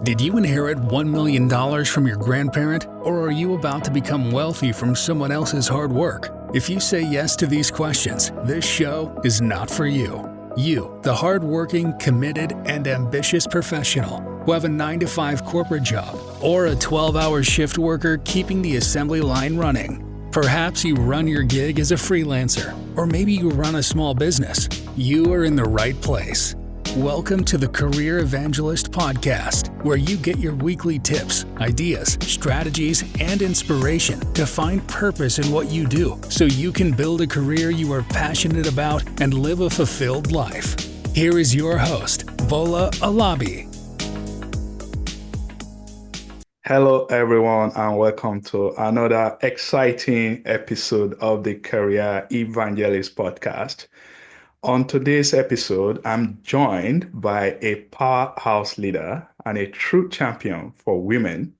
Did you inherit $1 million from your grandparent, or are you about to become wealthy from someone else's hard work? If you say yes to these questions, this show is not for you. You, the hardworking, committed, and ambitious professional who have a 9-to-5 corporate job or a 12-hour shift worker keeping the assembly line running. Perhaps you run your gig as a freelancer, or maybe you run a small business. You are in the right place. Welcome to the Career Evangelist Podcast, where you get your weekly tips, ideas, strategies, and inspiration to find purpose in what you do so you can build a career you are passionate about and live a fulfilled life. Here is your host, Bola Alabi. Hello, everyone, and welcome to another exciting episode of the Career Evangelist Podcast. On today's episode, I'm joined by a powerhouse leader and a true champion for women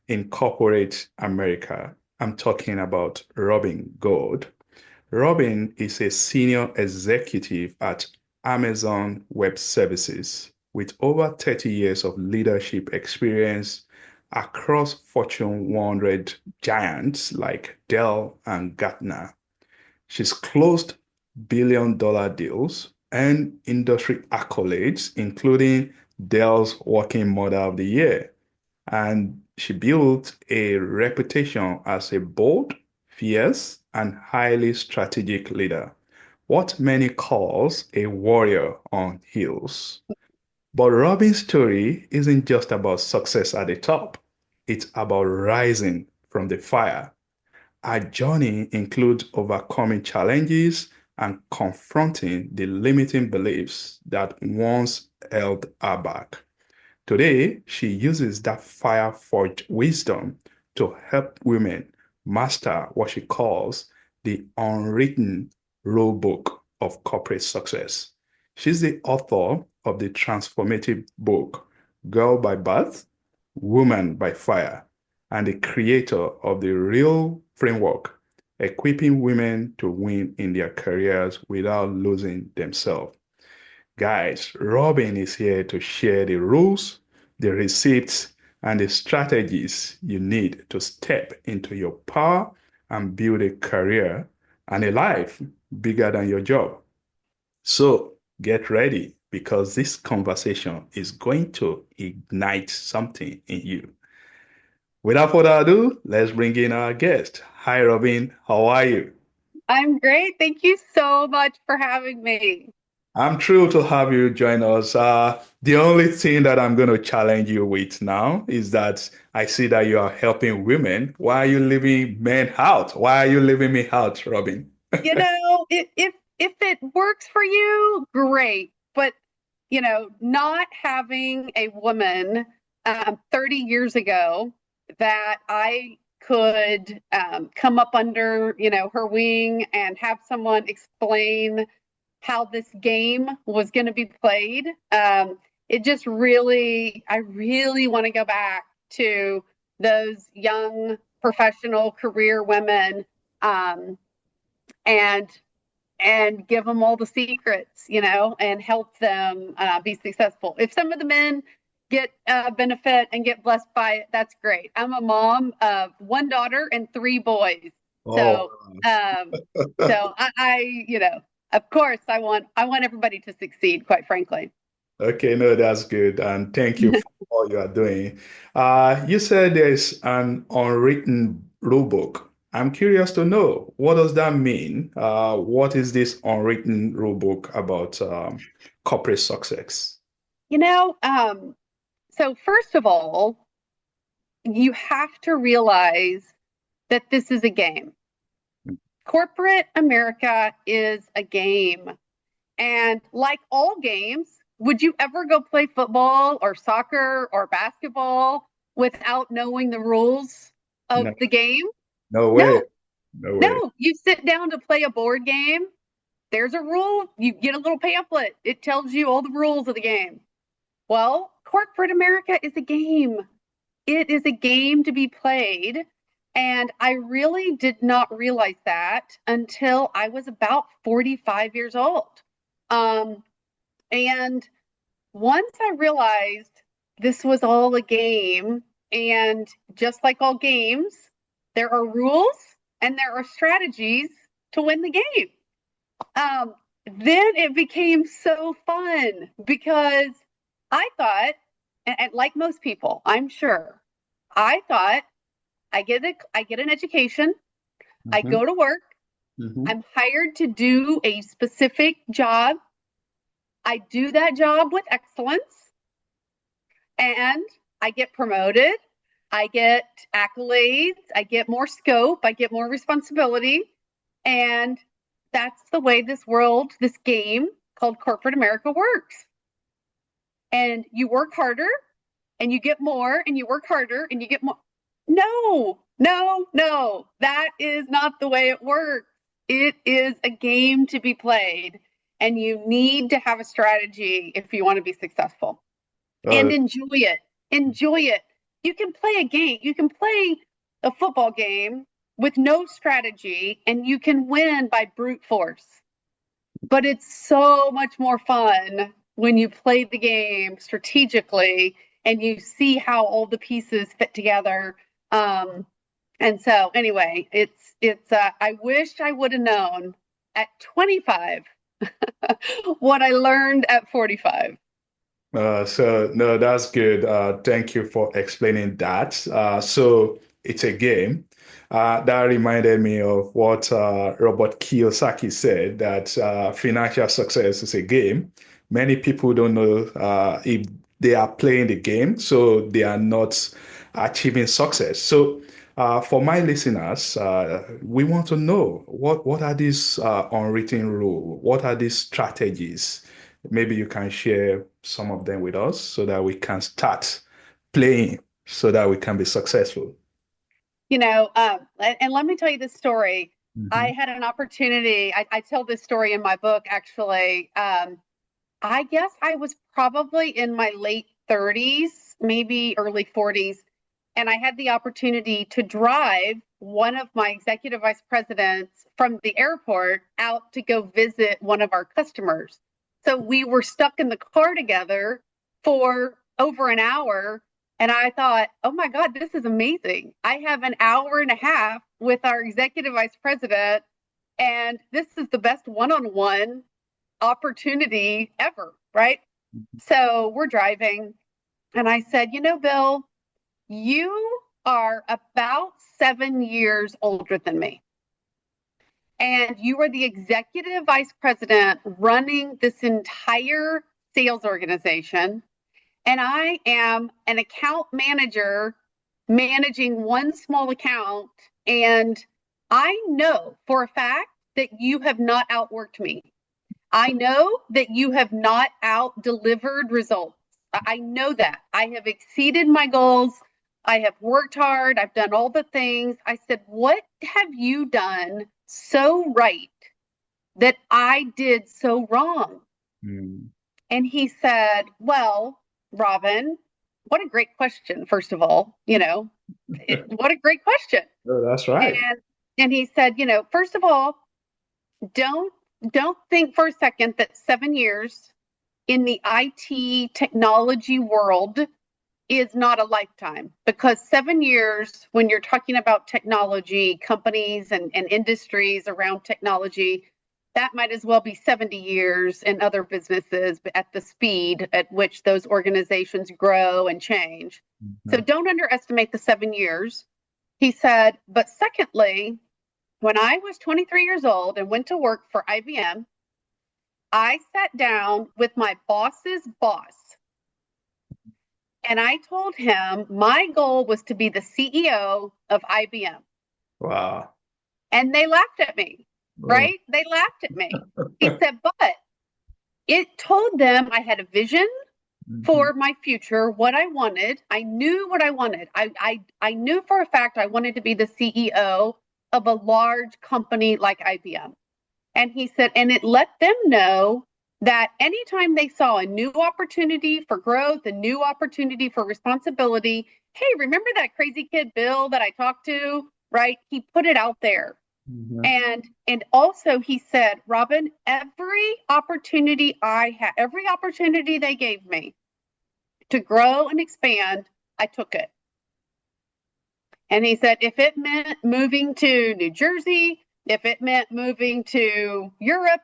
in corporate America. I'm talking about Robin Goad. Robin is a senior executive at Amazon Web Services with over 30 years of leadership experience across Fortune 100 giants like Dell and Gartner. She's closed billion-dollar deals and industry accolades, including Dell's Working Mother of the Year. And she built a reputation as a bold, fierce, and highly strategic leader, what many calls a warrior on heels. But Robin's story isn't just about success at the top. It's about rising from the fire. Our journey includes overcoming challenges and confronting the limiting beliefs that once held her back. Today, she uses that fire-forged wisdom to help women master what she calls the Unwritten Rulebook of corporate success. She's the author of the transformative book, Girl by Birth, Woman by Fire, and the creator of the R.E.A.L framework, equipping women to win in their careers without losing themselves. Guys, Robin is here to share the rules, the receipts, and the strategies you need to step into your power and build a career and a life bigger than your job. So get ready, because this conversation is going to ignite something in you. Without further ado, let's bring in our guest. Hi, Robin. How are you? I'm great. Thank you so much for having me. I'm thrilled to have you join us. The only thing that I'm going to challenge you with now is that I see that you are helping women. Why are you leaving men out? Why are you leaving me out, Robin? If it works for you, great. But not having a woman 30 years ago that I could come up under, her wing and have someone explain how this game was going to be played. It just really, I really want to go back to those young professional career women and give them all the secrets, and help them be successful. If some of the men get benefit and get blessed by it, that's great. I'm a mom of one daughter and 3 boys. So, so I of course I want everybody to succeed, quite frankly. Okay, no, that's good. And thank you for all you are doing. You said there's an unwritten rule book. I'm curious to know, what does that mean? What is this unwritten rule book about corporate success? So first of all, you have to realize that this is a game. Corporate America is a game. And like all games, would you ever go play football or soccer or basketball without knowing the rules of the game? No way. No, you sit down to play a board game. There's a rule. You get a little pamphlet. It tells you all the rules of the game. Well, corporate America is a game. It is a game to be played. And I really did not realize that until I was about 45 years old. And once I realized this was all a game. And just like all games, there are rules and there are strategies to win the game. Then it became so fun because I thought, and like most people, I'm sure, I thought I get an education, I Mm-hmm. go to work, Mm-hmm. I'm hired to do a specific job, I do that job with excellence, and I get promoted, I get accolades, I get more scope, I get more responsibility, and that's the way this world, this game called corporate America works. And you work harder and you get more, and you work harder and you get more. No, no, no. That is not the way it works. It is a game to be played, and you need to have a strategy if you want to be successful. And Oh, enjoy it. Enjoy it. You can play a game. You can play a football game with no strategy, and you can win by brute force. But it's so much more fun when you play the game strategically and you see how all the pieces fit together. And so anyway, it's I wish I would have known at 25 what I learned at 45. so no, that's good. Thank you for explaining that. So it's a game. That reminded me of what Robert Kiyosaki said, that financial success is a game. Many people don't know if they are playing the game, so they are not achieving success. So for my listeners, we want to know what are these unwritten rules? What are these strategies? Maybe you can share some of them with us so that we can start playing so that we can be successful. And let me tell you this story. I Mhm. had an opportunity. I tell this story in my book, actually. I guess I was probably in my late 30s, maybe early 40s, and I had the opportunity to drive one of my executive vice presidents from the airport out to go visit one of our customers. So we were stuck in the car together for over an hour. And I thought, oh my God, this is amazing. I have an hour and a half with our executive vice president, and this is the best one on one opportunity ever, right? So we're driving, and I said, Bill, you are about 7 years older than me, and you are the executive vice president running this entire sales organization, and I am an account manager managing one small account, and I know for a fact that you have not outworked me. I know that you have not out delivered results. I know that. I have exceeded my goals. I have worked hard. I've done all the things. I said, what have you done so right that I did so wrong? Mm. And he said, well, Robin, what a great question, first of all. What a great question. Oh, that's right. And and he said, first of all, don't don't think for a second that 7 years in the IT technology world is not a lifetime, because 7 years when you're talking about technology companies and industries around technology, that might as well be 70 years in other businesses at the speed at which those organizations grow and change. So Mhm. don't underestimate the 7 years. He said, but secondly, when I was 23 years old and went to work for IBM, I sat down with my boss's boss and I told him my goal was to be the CEO of IBM. Wow. And they laughed at me, Oh. right? They laughed at me. He said, but it told them I had a vision Mhm. for my future, what I wanted. I knew what I wanted. I knew for a fact I wanted to be the CEO of a large company like IBM. And he said, and it let them know that anytime they saw a new opportunity for growth, a new opportunity for responsibility, hey, remember that crazy kid Bill that I talked to? Right? He put it out there. Mhm. And also he said, Robin, every opportunity I had, every opportunity they gave me, to grow and expand, I took it. And he said, if it meant moving to New Jersey, if it meant moving to Europe,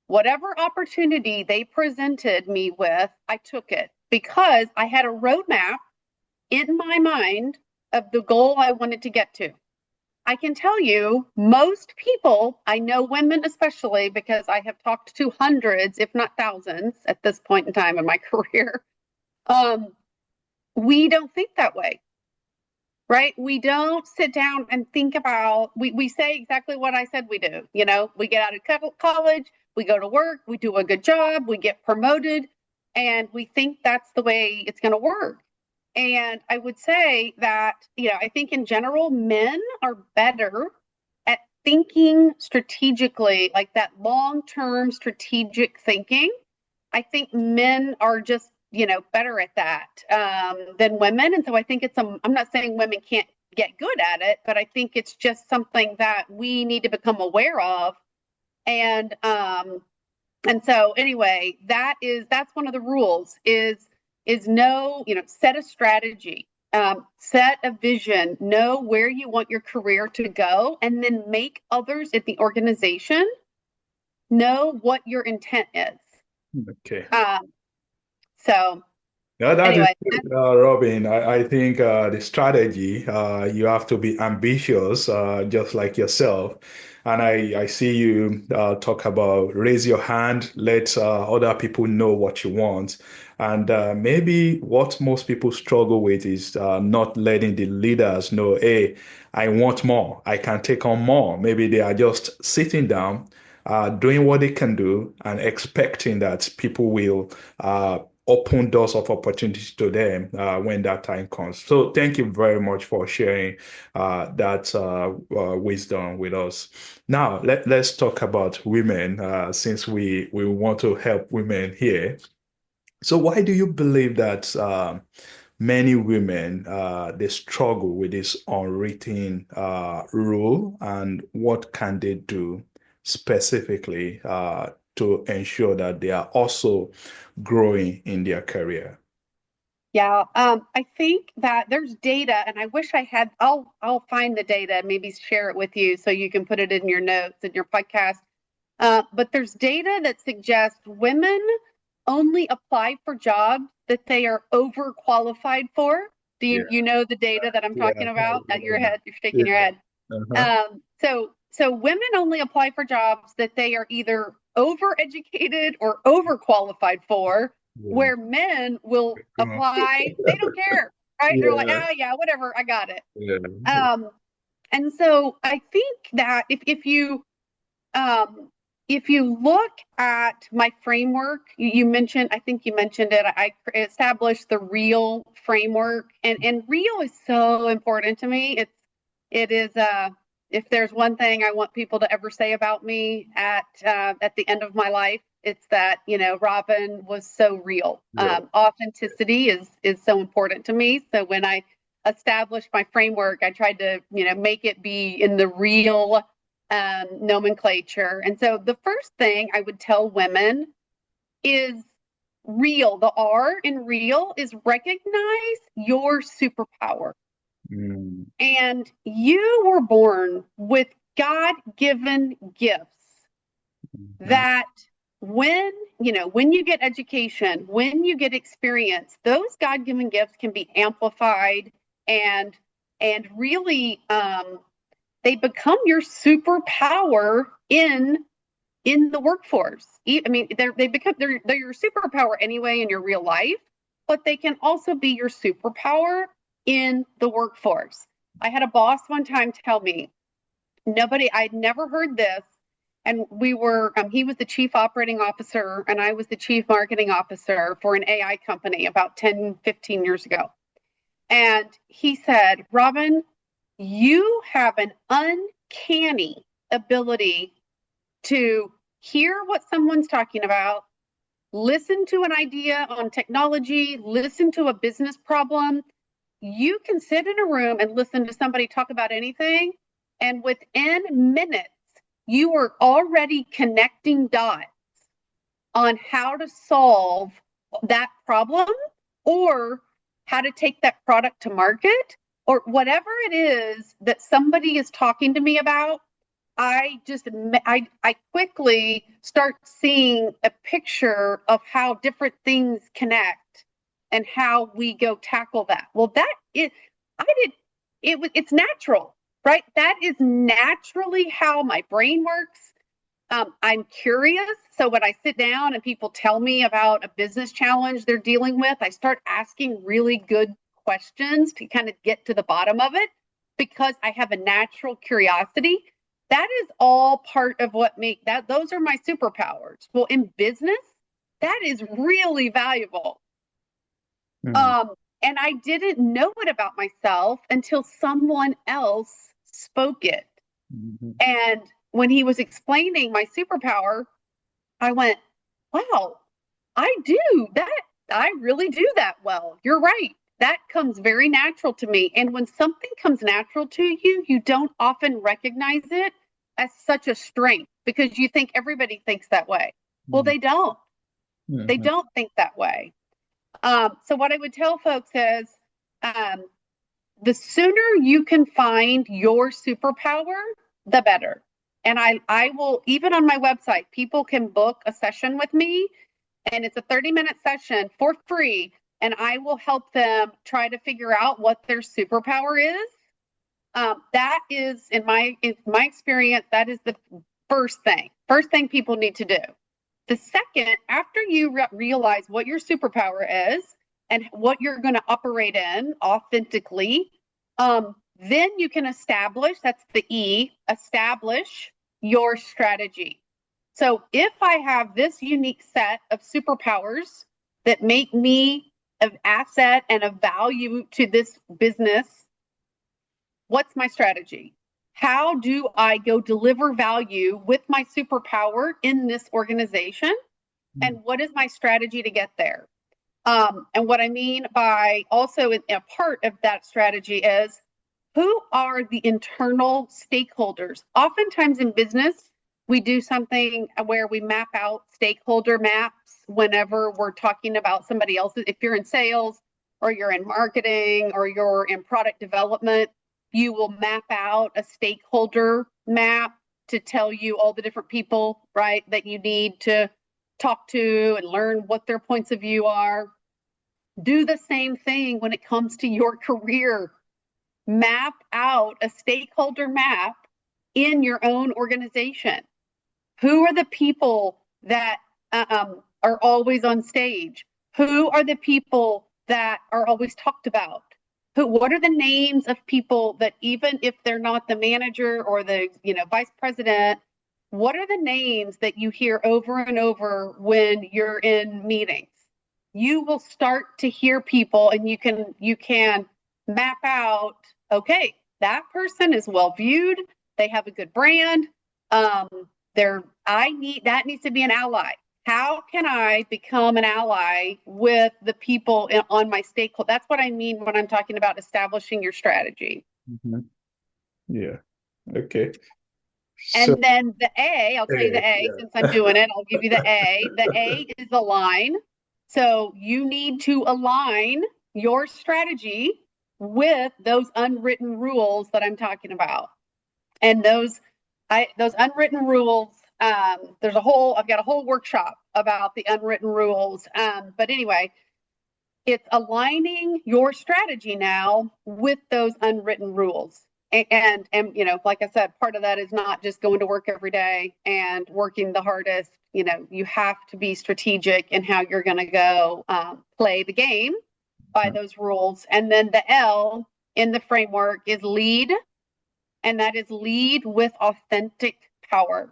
whatever opportunity they presented me with, I took it because I had a roadmap in my mind of the goal I wanted to get to. I can tell you, most people, I know women especially, because I have talked to hundreds, if not thousands, at this point in time in my career. We don't think that way, right? We don't sit down and think about, we say exactly what I said we do. You know, we get out of college, we go to work, we do a good job, we get promoted, and we think that's the way it's going to work. And I would say that, you know, I think in general, men are better at thinking strategically, like that long-term strategic thinking. I think men are just, you know, better at that than women. And so I think I'm not saying women can't get good at it, but I think it's just something that we need to become aware of. And so anyway, that's one of the rules is know, you know, set a strategy, set a vision, know where you want your career to go, and then make others at the organization know what your intent is. Okay. So Yeah, that is anyway, good, Robin. I think the strategy, you have to be ambitious, just like yourself. And I see you talk about raise your hand, let other people know what you want. And maybe what most people struggle with is not letting the leaders know, hey, I want more, I can take on more. Maybe they are just sitting down, doing what they can do and expecting that people will open doors of opportunities to them when that time comes. So thank you very much for sharing that wisdom with us. Now, let's talk about women since we want to help women here. So why do you believe that many women they struggle with this unwritten rule, and what can they do specifically to ensure that they are also growing in their career? yeah, I think that there's data, and I wish I had. I'll find the data, maybe share it with you so you can put it in your notes in your podcast. But there's data that suggests women only apply for jobs that they are overqualified for. Do Yeah, you know the data that I'm talking about? At your head, you're shaking your yeah. head. So women only apply for jobs that they are either overeducated or overqualified for, Yeah. where men will Come on. apply, they don't care, right? They're like, Yeah. yeah, whatever, I got it. Yeah. And so I think that if you look at my framework, you mentioned, I think you mentioned it, I established the R.E.A.L framework, and R.E.A.L is so important to me. It is, if there's one thing I want people to ever say about me at the end of my life, it's that, you know, Robin was so real. Yeah. Authenticity is so important to me. So when I established my framework, I tried to, you know, make it be in the R.E.A.L nomenclature. And so the first thing I would tell women is R.E.A.L. The R in R.E.A.L is recognize your superpower. Mm. And you were born with God-given gifts that when you get education, when you get experience, those God-given gifts can be amplified and really they become your superpower in the workforce. I mean, they're your superpower anyway in your real life, but they can also be your superpower in the workforce. I had a boss one time tell me, I'd never heard this. And he was the chief operating officer and I was the chief marketing officer for an AI company about 10, 15 years ago. And he said, Robin, you have an uncanny ability to hear what someone's talking about, listen to an idea on technology, listen to a business problem. You can sit in a room and listen to somebody talk about anything, and within minutes, you are already connecting dots on how to solve that problem or how to take that product to market, or whatever it is that somebody is talking to me about. I quickly start seeing a picture of how different things connect and how we go tackle that. Well, it's natural, right? That is naturally how my brain works. I'm curious. So when I sit down and people tell me about a business challenge they're dealing with, I start asking really good questions to kind of get to the bottom of it because I have a natural curiosity. That is all part of what those are my superpowers. Well, in business, that is really valuable. And I didn't know it about myself until someone else spoke it. And when he was explaining my superpower, I went, wow, I do that. I really do that well. You're right. That comes very natural to me. And when something comes natural to you, you don't often recognize it as such a strength because you think everybody thinks that way. Well, they don't. They don't think that way. So what I would tell folks is the sooner you can find your superpower, the better. And I will, even on my website, people can book a session with me, and it's a 30-minute session for free. And I will help them try to figure out what their superpower is. That is, in my experience, that is the first thing people need to do. The second, after you realize what your superpower is and what you're going to operate in authentically, then you can establish, that's the E, establish your strategy. So if I have this unique set of superpowers that make me an asset and of value to this business, what's my strategy? How do I go deliver value with my superpower in this organization? And what is my strategy to get there? And what I mean by also a part of that strategy is, who are the internal stakeholders? Oftentimes in business, we do something where we map out stakeholder maps whenever we're talking about somebody else's. If you're in sales or you're in marketing or you're in product development, you will map out a stakeholder map to tell you all the different people, right, that you need to talk to and learn what their points of view are. Do the same thing when it comes to your career. Map out a stakeholder map in your own organization. Who are the people that are always on stage? Who are the people that are always talked about? What are the names of people that, even if they're not the manager or the vice president, what are the names that you hear over and over when you're in meetings? You will start to hear people, and you can map out, okay, that person is well viewed, they have a good brand, that needs to be an ally. How can I become an ally with the people on my stakeholder? That's what I mean when I'm talking about establishing your strategy. Yeah. Okay. And then the A, I'll tell you the A, since I'm doing it, I'll give you the A. The A is align. So you need to align your strategy with those unwritten rules that I'm talking about. And those unwritten rules, I've got a whole workshop about the unwritten rules. But anyway, it's aligning your strategy now with those unwritten rules. And like I said, part of that is not just going to work every day and working the hardest. You have to be strategic in how you're going to go play the game by those rules. And then the L in the framework is lead. And that is lead with authentic power.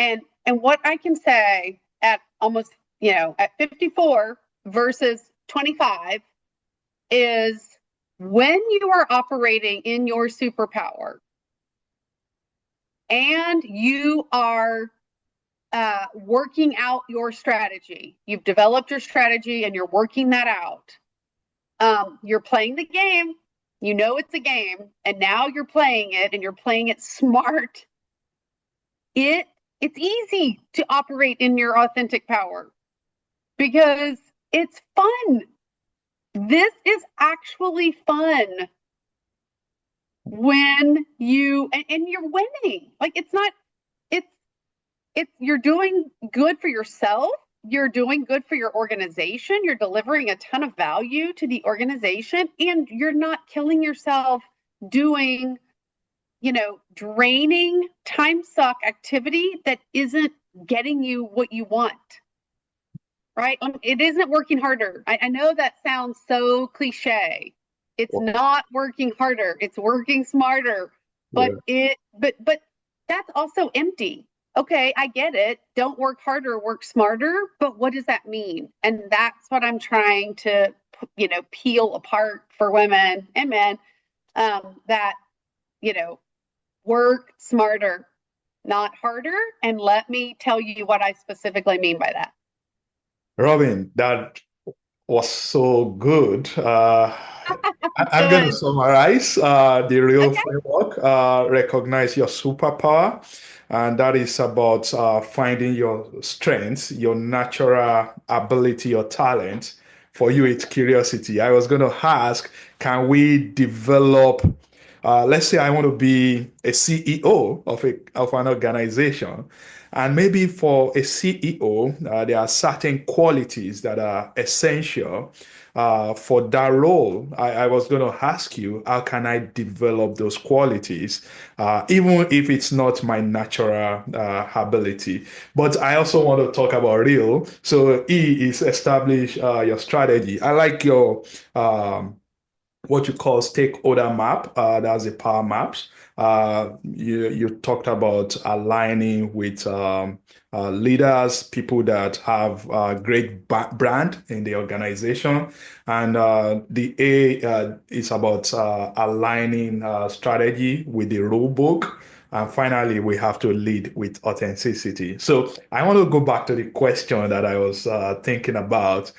And what I can say at almost, at 54 versus 25 is, when you are operating in your superpower and you are working out your strategy, you've developed your strategy and you're working that out, you're playing the game. It's a game, and now you're playing it, and you're playing it smart. It's easy to operate in your authentic power because It's fun. This is actually fun when and you're winning. Like it's you're doing good for yourself. You're doing good for your organization. You're delivering a ton of value to the organization, and you're not killing yourself doing, draining time suck activity that isn't getting you what you want. Right? It isn't working harder. I know that sounds so cliche. It's not working harder. It's working smarter. But but that's also empty. Okay, I get it. Don't work harder, work smarter. But what does that mean? And that's what I'm trying to, peel apart for women and men. That, work smarter, not harder. And let me tell you what I specifically mean by that. Robin, that was so good. I'm going to Good. summarize the real Okay. framework. Recognize your superpower, and that is about finding your strengths, your natural ability, your talent. For you, it's curiosity. I was going to ask, can we develop? Let's say I want to be a CEO of an organization. And maybe for a CEO, there are certain qualities that are essential for that role. I was going to ask you, how can I develop those qualities, even if it's not my natural ability? But I also want to talk about R.E.A.L. So E is establish your strategy. I like your what you call stakeholder map. That's the power maps. You talked about aligning with leaders, people that have great brand in the organization, and the A is about aligning strategy with the rule book. And finally, we have to lead with authenticity. So I want to go back to the question that I was thinking about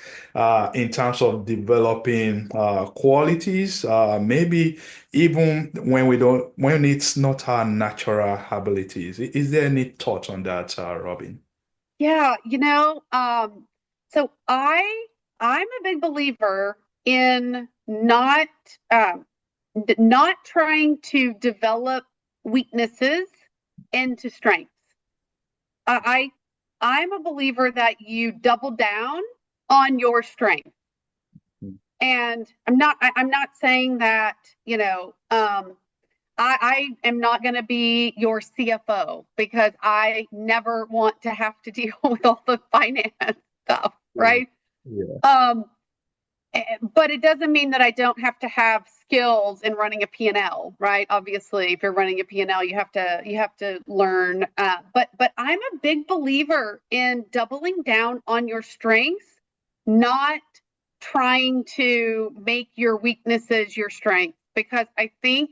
in terms of developing qualities, maybe even when it's not our natural abilities. Is there any thought on that, Robin? Yeah, so I'm a big believer in not trying to develop weaknesses into strengths. I I'm a believer that you double down on your strength. And I'm not saying that, I am not going to be your CFO because I never want to have to deal with all the finance stuff, right? Yeah. But it doesn't mean that I don't have to have skills in running a P&L, right? Obviously, if you're running a P&L, you have to learn. But I'm a big believer in doubling down on your strengths, not trying to make your weaknesses your strengths, because I think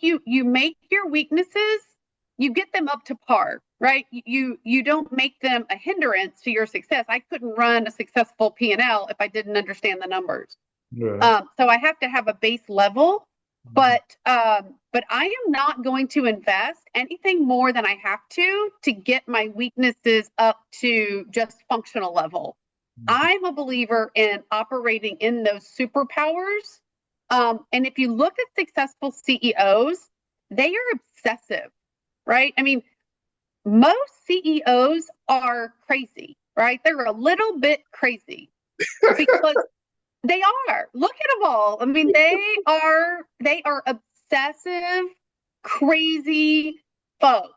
you make your weaknesses, you get them up to par, right? You don't make them a hindrance to your success. I couldn't run a successful P&L if I didn't understand the numbers. Right. So I have to have a base level, but I am not going to invest anything more than I have to get my weaknesses up to just functional level. I'm a believer in operating in those superpowers. And if you look at successful CEOs, they are obsessive, right? I mean, most CEOs are crazy, right? They're a little bit crazy because they are. Look at them all. I mean, they are obsessive, crazy folks.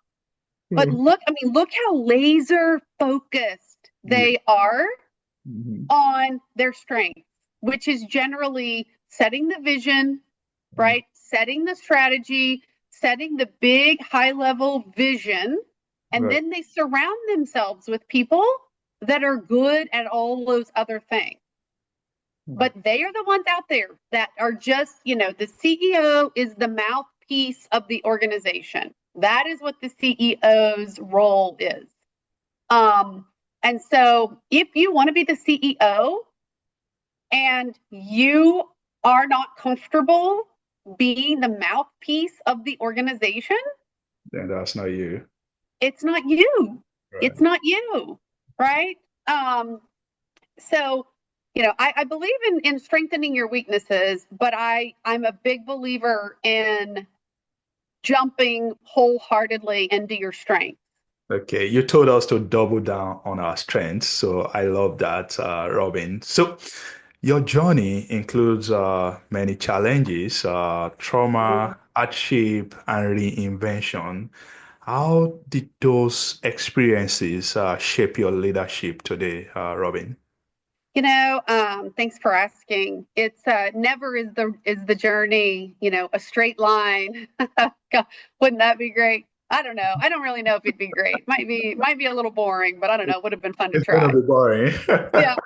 But look how laser focused they are on their strengths, which is generally setting the vision, right? Setting the strategy, setting the big high level vision, and Right. then they surround themselves with people that are good at all those other things. But they are the ones out there that are just, the CEO is the mouthpiece of the organization. That is what the CEO's role is. And so if you want to be the CEO and you are not comfortable being the mouthpiece of the organization, Then that's not you. it's not you. Right. It's not you, right? So I believe in strengthening your weaknesses, but I'm a big believer in jumping wholeheartedly into your strengths. Okay, you told us to double down on our strengths, so I love that, Robin. So, your journey includes many challenges, Mhm. trauma, hardship, and reinvention. How did those experiences shape your leadership today, Robin? Thanks for asking. It's never is the journey, a straight line. God, wouldn't that be great? I don't know. I don't really know if it'd be great. Might be a little boring, but I don't know. Would have been fun to It's gonna try. be boring. Yeah.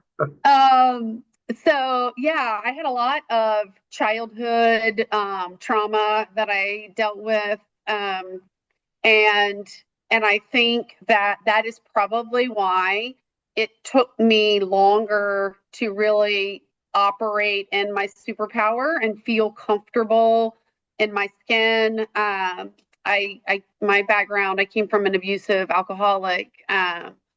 Um, so yeah, I had a lot of childhood trauma that I dealt with. And I think that is probably why it took me longer to really operate in my superpower and feel comfortable in my skin. My background, I came from an abusive alcoholic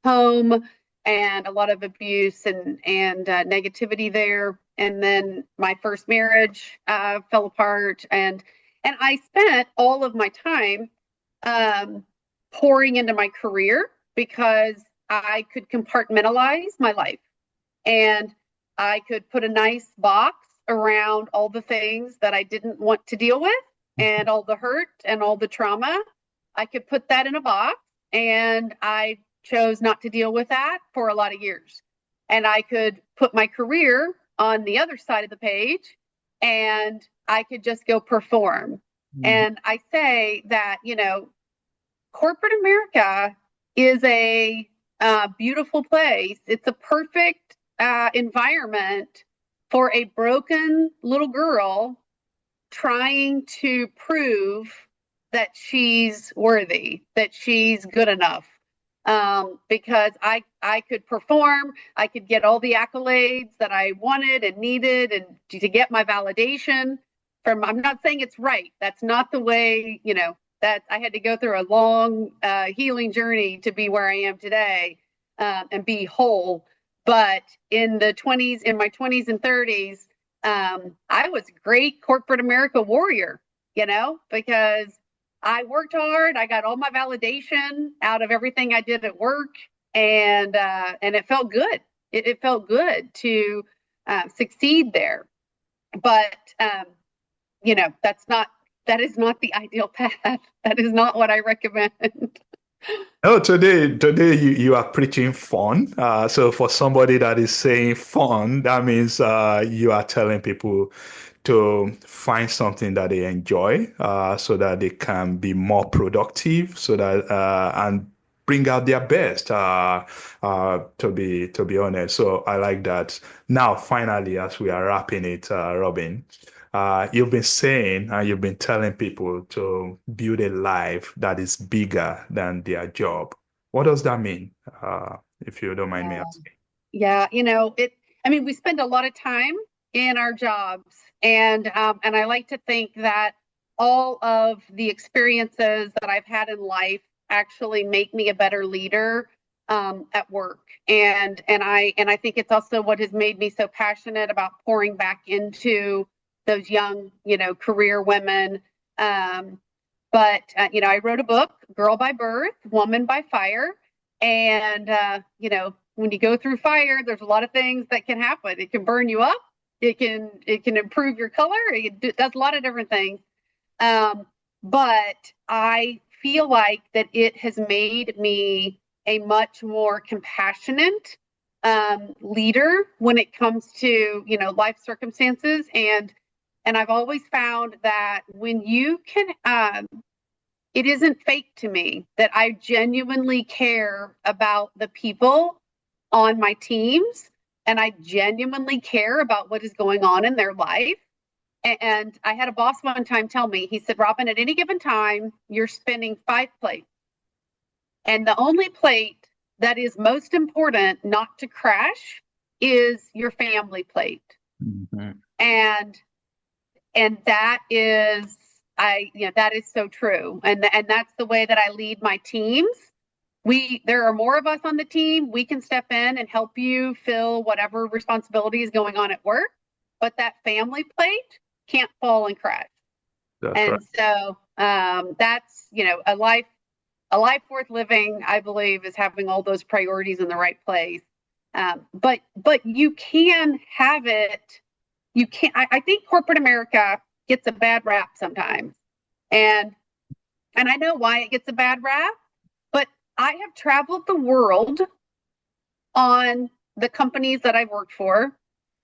home, and a lot of abuse and negativity there. And then my first marriage fell apart, and I spent all of my time um, pouring into my career because I could compartmentalize my life, and I could put a nice box around all the things that I didn't want to deal with and all the hurt and all the trauma. I could put that in a box, and I chose not to deal with that for a lot of years. And I could put my career on the other side of the page, and I could just go perform. Mhm. And I say that, corporate America is a beautiful place. It's a perfect environment for a broken little girl trying to prove that she's worthy, that she's good enough. Because I could perform, I could get all the accolades that I wanted and needed, and to get my validation from. I'm not saying it's right. That's not the way. That I had to go through a long healing journey to be where I am today, and be whole. But in my 20s and 30s, I was a great corporate America warrior, because I worked hard. I got all my validation out of everything I did at work, and it felt good. It felt good to succeed there. But that is not the ideal path. That is not what I recommend. Oh, today you are preaching fun. So for somebody that is saying fun, that means you are telling people to find something that they enjoy, so that they can be more productive, so that and bring out their best. To be honest, so I like that. Now, finally, as we are wrapping it, Robin. You've been saying and you've been telling people to build a life that is bigger than their job. What does that mean? If you don't mind me Yeah. asking. Yeah, we spend a lot of time in our jobs, and I like to think that all of the experiences that I've had in life actually make me a better leader at work. And I think it's also what has made me so passionate about pouring back into those young, career women. But I wrote a book, Girl by Birth, Woman by Fire. And when you go through fire, there's a lot of things that can happen. It can burn you up. It can improve your color. It does a lot of different things. Um, but I feel like that it has made me a much more compassionate leader when it comes to life circumstances. And I've always found that when you can it isn't fake to me, that I genuinely care about the people on my teams, and I genuinely care about what is going on in their life. And I had a boss one time tell me, he said, Robin, at any given time, you're spinning 5 plates. And the only plate that is most important not to crash is your family plate. Mhm. And that is that is so true. And that's the way that I lead my teams there are more of us on the team. We can step in and help you fill whatever responsibility is going on at work, but that family plate can't fall and crack. That's right. And so that's, a life worth living, I believe, is having all those priorities in the right place. But you can have it. You can't. I think corporate America gets a bad rap sometimes, and I know why it gets a bad rap. But I have traveled the world on the companies that I've worked for.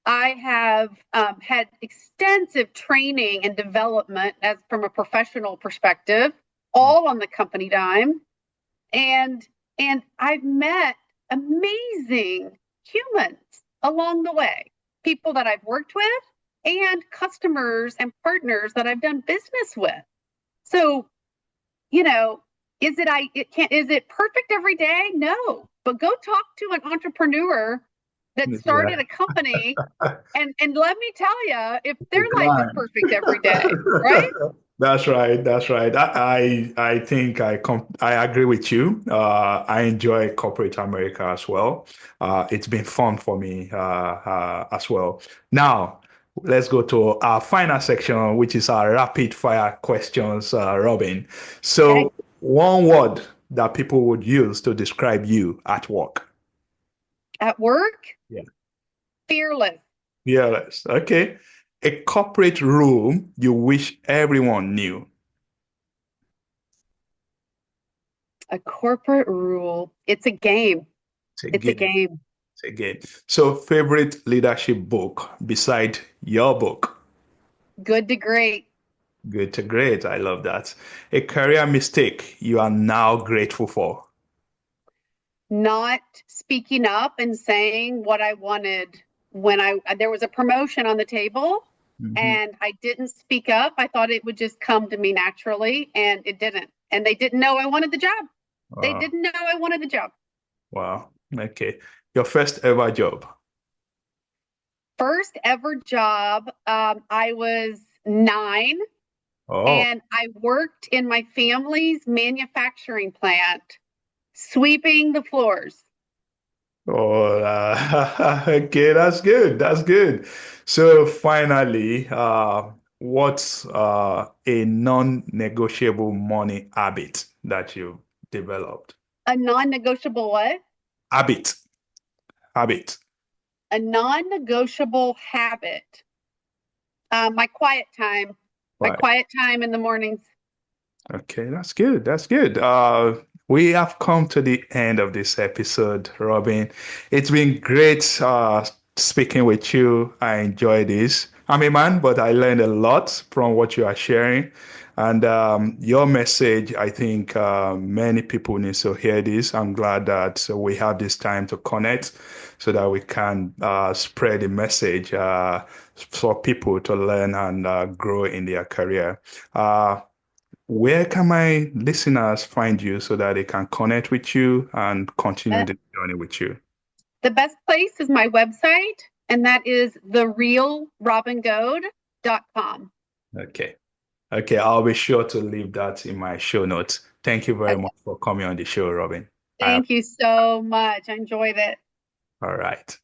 I have had extensive training and development as from a professional perspective, all on the company dime, and I've met amazing humans along the way, people that I've worked with, and customers and partners that I've done business with. So, is it perfect every day? No, but go talk to an entrepreneur that started a company and let me tell you if their life is perfect every day, right? That's right. That's right. I think I agree with you. I enjoy corporate America as well. It's been fun for me as well. Now, let's go to our final section, which is our rapid fire questions, Robin. So, Okay. one word that people would use to describe you at work. At work? Yeah. Fearless. Fearless. Okay. A corporate rule you wish everyone knew. A corporate rule. It's a game. It's a game. It's a game. So, favorite leadership book beside your book? Good to great. Good to great. I love that. A career mistake you are now grateful for. Not speaking up and saying what I wanted when there was a promotion on the table Mhm. and I didn't speak up. I thought it would just come to me naturally and it didn't. And they didn't know I wanted the job. They Wow. didn't know I wanted the job. Wow. Okay. Your first ever job. First ever job, I was 9 Oh. and I worked in my family's manufacturing plant, sweeping the floors. Oh, okay, that's good. That's good. So finally, what's a non-negotiable money habit that you developed? A non-negotiable what? Habit. Habit. A non-negotiable habit. My quiet time. My Right. quiet time in the mornings. Okay, that's good. That's good. We have come to the end of this episode, Robin. It's been great speaking with you. I enjoy this. I'm a man, but I learned a lot from what you are sharing. And your message, I think many people need to hear this. I'm glad that we have this time to connect so that we can spread the message for people to learn and grow in their career. Where can my listeners find you so that they can connect with you and continue Uh, the journey with you? the best place is my website, and that is therealrobingoad.com. Okay. Okay, I'll be sure to leave that in my show notes. Thank you very Okay. much for coming on the show, Robin. Thank you so much. I enjoyed it. All right.